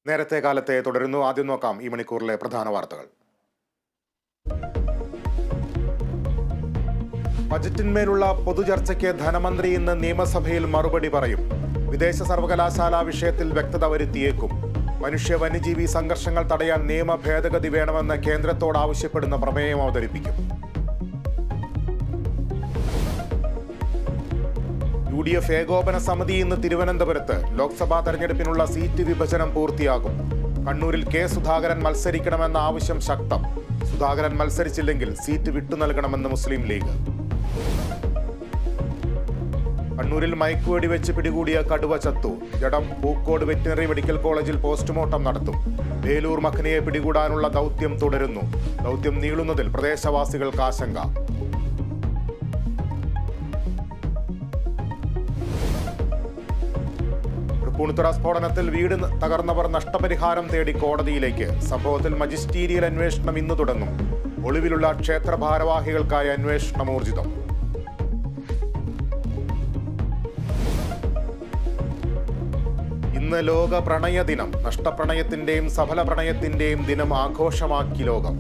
നേരത്തെ കാലത്തെ തുടരുന്നു. ആദ്യം നോക്കാം ഈ മണിക്കൂറിലെ പ്രധാന വാർത്തകൾ. ബജറ്റിന്മേലുള്ള പൊതുചർച്ചയ്ക്ക് ധനമന്ത്രി ഇന്ന് നിയമസഭയിൽ മറുപടി പറയും. വിദേശ സർവകലാശാല വിഷയത്തിൽ വ്യക്തത വരുത്തിയേക്കും. മനുഷ്യ വന്യജീവി സംഘർഷങ്ങൾ തടയാൻ നിയമ ഭേദഗതി വേണമെന്ന് കേന്ദ്രത്തോട് ആവശ്യപ്പെടുന്ന പ്രമേയം അവതരിപ്പിക്കും. UDF ഏകോപന സമിതി ഇന്ന് തിരുവനന്തപുരത്ത്. ലോക്സഭാ തെരഞ്ഞെടുപ്പിനുള്ള സീറ്റ് വിഭജനം പൂർത്തിയാകും. കണ്ണൂരിൽ കെ സുധാകരൻ മത്സരിക്കണമെന്ന ആവശ്യം ശക്തം. സുധാകരൻ മത്സരിച്ചില്ലെങ്കിൽ സീറ്റ് വിട്ടുനൽകണമെന്ന് മുസ്ലിം ലീഗ്. കണ്ണൂരിൽ മയക്കുവെടി വെച്ച് പിടികൂടിയ കടുവ ചത്തു. ജഡം പൂക്കോട് വെറ്റിനറി മെഡിക്കൽ കോളേജിൽ പോസ്റ്റ്മോർട്ടം നടത്തും. വേലൂർ മഖനിയെ പിടികൂടാനുള്ള ദൗത്യം തുടരുന്നു. ദൗത്യം നീളുന്നതിൽ പ്രദേശവാസികൾക്ക് ആശങ്ക. പൂണിത്തുറ സ്ഫോടനത്തിൽ വീട് തകർന്നവർ നഷ്ടപരിഹാരം തേടി കോടതിയിലേക്ക്. സംഭവത്തിൽ മജിസ്റ്റീരിയൽ അന്വേഷണം ഇന്ന് തുടങ്ങും. ഒളിവിലുള്ള ക്ഷേത്ര ഭാരവാഹികൾക്കായി അന്വേഷണം ഊർജിതം. ഇന്ന് ലോക പ്രണയ ദിനം. നഷ്ടപ്രണയത്തിന്റെയും സഫല പ്രണയത്തിന്റെയും ദിനം ആഘോഷമാക്കി ലോകം.